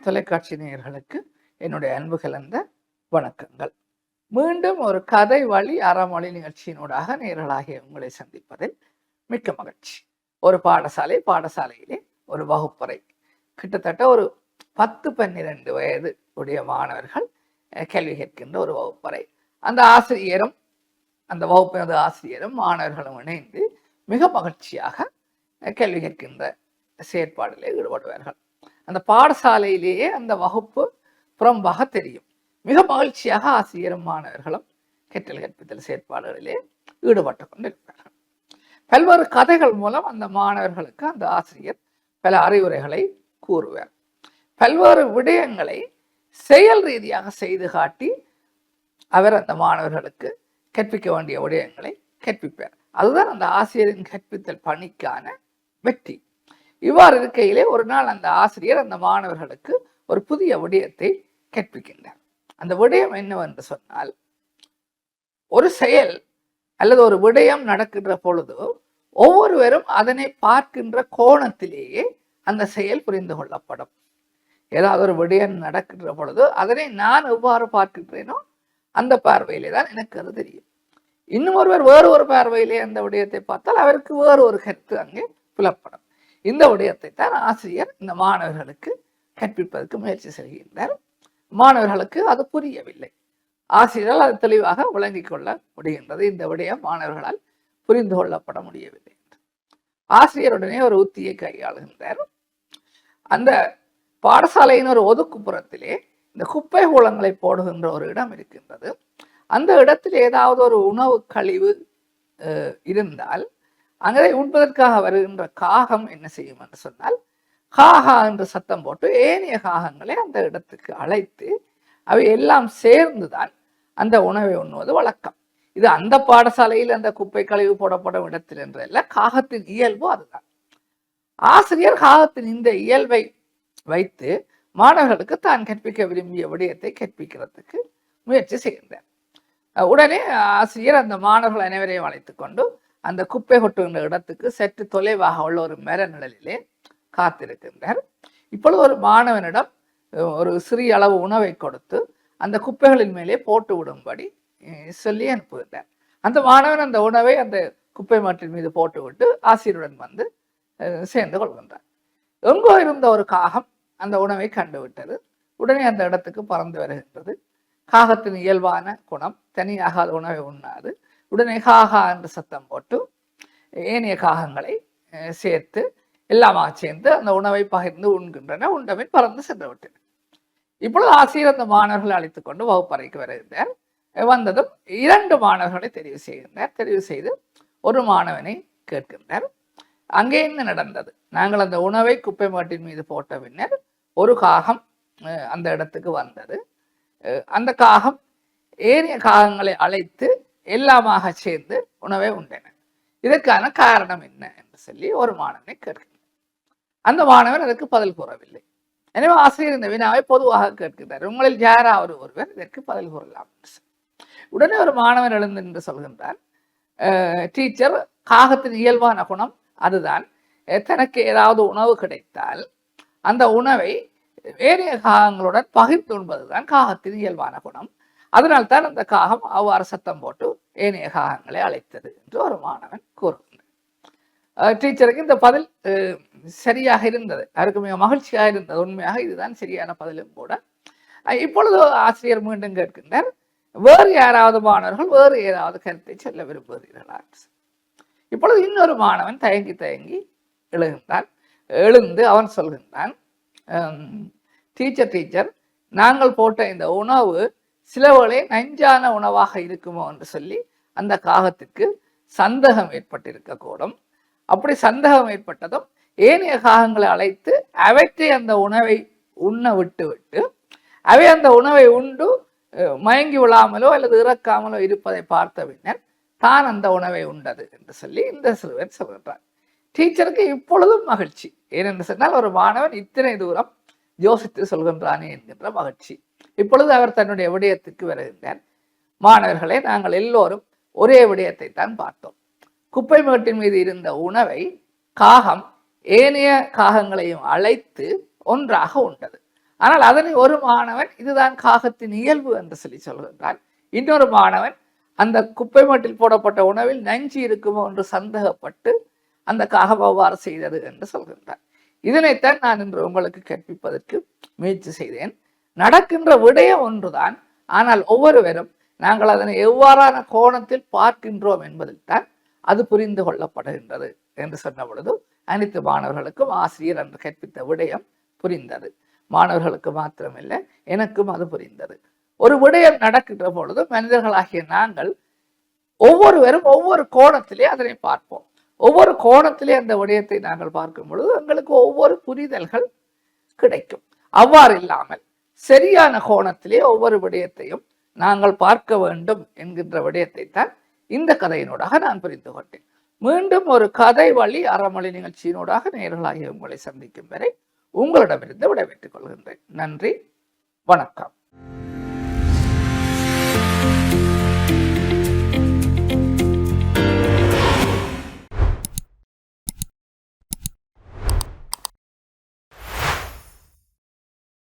தொலைக்காட்சி நேயர்களுக்கு என்னுடைய அன்பு கலந்த வணக்கங்கள். மீண்டும் ஒரு கதை வழி அறமொழி நிகழ்ச்சியினூடாக நேயர்களாகிய உங்களை சந்திப்பதில் மிக்க மகிழ்ச்சி. ஒரு பாடசாலையிலே ஒரு வகுப்பறை, கிட்டத்தட்ட ஒரு 10-12 வயது உடைய மாணவர்கள் கேள்வி கேட்கின்ற ஒரு வகுப்பறை. அந்த ஆசிரியரும் அந்த வகுப்பினது ஆசிரியரும் மாணவர்களும் இணைந்து மிக மகிழ்ச்சியாக கேள்வி கேட்கின்ற செயற்பாடிலே ஈடுபடுவார்கள். அந்த பாடசாலையிலேயே அந்த வகுப்பு புறம்பாக தெரியும். மிக மகிழ்ச்சியாக ஆசிரியரும் மாணவர்களும் கற்றல் கற்பித்தல் செயற்பாடுகளிலே ஈடுபட்டு கொண்டிருப்பார்கள். பல்வேறு கதைகள் மூலம் அந்த மாணவர்களுக்கு அந்த ஆசிரியர் பல அறிவுரைகளை கூறுவார். பல்வேறு விடயங்களை செயல் ரீதியாக செய்து காட்டி அவர் அந்த மாணவர்களுக்கு கற்பிக்க வேண்டிய விடயங்களை கற்பிப்பார். அதுதான் அந்த ஆசிரியரின் கற்பித்தல் பணிக்கான வெற்றி. இவ்வாறு இருக்கையிலே ஒரு நாள் அந்த ஆசிரியர் அந்த மாணவர்களுக்கு ஒரு புதிய விடயத்தை கற்பிக்கின்றார். அந்த விடயம் என்னவென்று சொன்னால், ஒரு செயல் அல்லது ஒரு விடயம் நடக்கின்ற பொழுது ஒவ்வொருவரும் அதனை பார்க்கின்ற கோணத்திலேயே அந்த செயல் புரிந்து கொள்ளப்படும். ஏதாவது ஒரு விடயம் நடக்கின்ற பொழுது அதனை நான் எவ்வாறு பார்க்கின்றேனோ அந்த பார்வையிலே தான் எனக்கு அது தெரியும். இன்னும் ஒருவர் வேறு ஒரு பார்வையிலே அந்த விடயத்தை பார்த்தால் அவருக்கு வேறு ஒரு கருத்து அங்கே புலப்படும். இந்த விடயத்தை தான் ஆசிரியர் இந்த மாணவர்களுக்கு கற்பிப்பதற்கு முயற்சி செய்கின்றார். மாணவர்களுக்கு அது புரியவில்லை. ஆசிரியரால் அது தெளிவாக விளங்கிக் கொள்ள முடிகின்றது. இந்த விடயம் மாணவர்களால் புரிந்து கொள்ளப்பட முடியவில்லை. ஆசிரியருடனே ஒரு உத்தியை கையாளுகின்றார். அந்த பாடசாலையின் ஒரு ஒதுக்குப்புறத்திலே இந்த குப்பை கூலங்களை போடுகின்ற ஒரு இடம் இருக்கின்றது. அந்த இடத்தில் ஏதாவது ஒரு உணவு கழிவு இருந்தால் அங்கே உண்பதற்காக வருகின்ற காகம் என்ன செய்யும் என்று சொன்னால், காகா என்று சத்தம் போட்டு ஏனைய காகங்களை அந்த இடத்துக்கு அழைத்து அவை எல்லாம் சேர்ந்துதான் அந்த உணவை உண்ணுவது வழக்கம். இது அந்த பாடசாலையில் அந்த குப்பை கழிவு போடப்படும் இடத்தில் என்றல்ல, காகத்தின் இயல்பு அதுதான். ஆசிரியர் காகத்தின் இந்த இயல்பை வைத்து மாணவர்களுக்கு தான் கற்பிக்க விரும்பிய விடயத்தை கற்பிக்கிறதுக்கு முயற்சி செய்கின்றார். உடனே ஆசிரியர் அந்த மாணவர்கள் அனைவரையும் அழைத்துக் கொண்டு அந்த குப்பை கொட்டுகின்ற இடத்துக்கு சற்று தொலைவாக உள்ள ஒரு மர நிழலிலே காத்திருக்கின்றார். இப்பொழுது ஒரு மாணவனிடம் ஒரு சிறிய அளவு உணவை கொடுத்து அந்த குப்பைகளின் மேலே போட்டு விடும்படி சொல்லி அனுப்புகின்றார். அந்த மாணவன் அந்த உணவை அந்த குப்பை மட்டின் மீது போட்டுவிட்டு ஆசிரியருடன் வந்து சேர்ந்து கொள்கின்றார். எங்கோ இருந்த ஒரு காகம் அந்த உணவை கண்டுவிட்டது. உடனே அந்த இடத்துக்கு பறந்து வருகின்றது. காகத்தின் இயல்பான குணம், தனியாக அது உணவை உண்ணாது. உடனே காகா என்று சத்தம் போட்டு ஏனைய காகங்களை சேர்த்து எல்லாமாக சேர்ந்து அந்த உணவை பகிர்ந்து உண்கின்றன. உண்டபின் பறந்து சென்று விட்டன. இப்பொழுது ஆசிரியர் அந்த மாணவர்களை அழைத்துக் கொண்டு வகுப்பறைக்கு வருகின்றார். வந்ததும் 2 மாணவர்களை தெரிவு செய்கின்றார். தெரிவு செய்து ஒரு மாணவனை கேட்கின்றார், அங்கே என்ன நடந்தது? நாங்கள் அந்த உணவை குப்பை மாட்டின் மீது போட்ட பின்னர் ஒரு காகம் அந்த இடத்துக்கு வந்தது. அந்த காகம் ஏனைய காகங்களை அழைத்து எல்லாமாக சேர்ந்து உணவை உண்டன. இதற்கான காரணம் என்ன என்று சொல்லி ஒரு மாணவனை கேட்கிறார். அந்த மாணவர் அதற்கு பதில் கூறவில்லை. எனவே ஆசிரியர் இந்த வினாவை பொதுவாக கேட்கிறார், உங்களில் யாராவது ஒருவர் இதற்கு பதில் கூறலாம். உடனே ஒரு மாணவன் எழுந்து என்று சொல்கின்றார், டீச்சர், காகத்தின் இயல்பான குணம் அதுதான். தனக்கு ஏதாவது உணவு கிடைத்தால் அந்த உணவை ஏனைய காகங்களுடன் பகிர்ந்து உண்பதுதான் காகத்தின் இயல்பான குணம். அதனால்தான் அந்த காகம் அவ்வாறு சத்தம் போட்டு ஏனைய காகங்களை அழைத்தது என்று ஒரு மாணவன் கூறுகின்றார். டீச்சருக்கு இந்த பதில் சரியாக இருந்தது. அவருக்கு மிக மகிழ்ச்சியாக இருந்தது. உண்மையாக இதுதான் சரியான பதிலும் கூட. இப்பொழுது ஆசிரியர் மீண்டும் கேட்கின்றார், வேறு யாராவது மாணவர்கள் வேறு ஏதாவது கருத்தை சொல்ல விரும்புகிறீர்களா? இப்பொழுது இன்னொரு மாணவன் தயங்கி எழுகின்றான். எழுந்து அவன் சொல்கின்றான், டீச்சர், நாங்கள் போட்ட இந்த உணவு சிலவேளை நஞ்சான உணவாக இருக்குமோ என்று சொல்லி அந்த காகத்திற்கு சந்தேகம் ஏற்பட்டிருக்கக்கூடும். அப்படி சந்தேகம் ஏற்பட்டதும் ஏனைய காகங்களை அழைத்து அவற்றை அந்த உணவை உண்ண விட்டு அவை அந்த உணவை உண்டு மயங்கி விழாமலோ அல்லது இறக்காமலோ இருப்பதை பார்த்த பின்னர் தான் அந்த உணவை உண்டது என்று சொல்லி இந்த சிறுவர் சொல்கின்றார். டீச்சருக்கு இப்பொழுதும் மகிழ்ச்சி. ஏனென்று சொன்னால், ஒரு மாணவன் இத்தனை தூரம் யோசித்து சொல்கின்றானே என்கின்ற மகிழ்ச்சி. இப்பொழுது அவர் தன்னுடைய விடயத்துக்கு வருகின்றார். மாணவர்களே, நாங்கள் எல்லோரும் ஒரே விடயத்தை தான் பார்த்தோம். குப்பை மேட்டின் மீது இருந்த உணவை காகம் ஏனைய காகங்களையும் அழைத்து ஒன்றாக உண்டது. ஆனால் அதனை ஒரு மாணவன் இதுதான் காகத்தின் இயல்பு என்று சொல்லி சொல்கின்றான். இன்னொரு மாணவன் அந்த குப்பை மட்டில் போடப்பட்ட உணவில் நஞ்சு இருக்குமோ என்று சந்தேகப்பட்டு அந்த காகம் அவ்வாறு செய்தது என்று சொல்கின்றான். இதனைத்தான் நான் இன்று உங்களுக்கு கற்பிப்பதற்கு முயற்சி செய்தேன். நடக்கின்ற விடயம் ஒன்றுதான், ஆனால் ஒவ்வொருவரும் நாங்கள் அதனை எவ்வாறான கோணத்தில் பார்க்கின்றோம் என்பதில் தான் அது புரிந்து கொள்ளப்படுகின்றது என்று சொன்ன பொழுது அனைத்து மாணவர்களுக்கும் ஆசிரியர் என்று கற்பித்த விடயம் புரிந்தது. மாணவர்களுக்கு மாத்திரமில்லை, எனக்கும் அது புரிந்தது. ஒரு விடயம் நடக்கின்ற பொழுது மனிதர்களாகிய நாங்கள் ஒவ்வொருவரும் ஒவ்வொரு கோணத்திலே அதனை பார்ப்போம். ஒவ்வொரு கோணத்திலே அந்த விடயத்தை நாங்கள் பார்க்கும் பொழுது எங்களுக்கு ஒவ்வொரு புரிதல்கள் கிடைக்கும். அவ்வாறு இல்லாமல் சரியான கோணத்திலே ஒவ்வொரு விடயத்தையும் நாங்கள் பார்க்க வேண்டும் என்கின்ற விடயத்தை தான் இந்த கதையினூடாக நான் புரிந்து கொண்டேன். மீண்டும் ஒரு கதை வழி அறமொழி நிகழ்ச்சியினூடாக நேயர்களாகிய உங்களை சந்திக்கும் வரை உங்களிடமிருந்து விடைபெற்றுக் கொள்கின்றேன். நன்றி, வணக்கம்.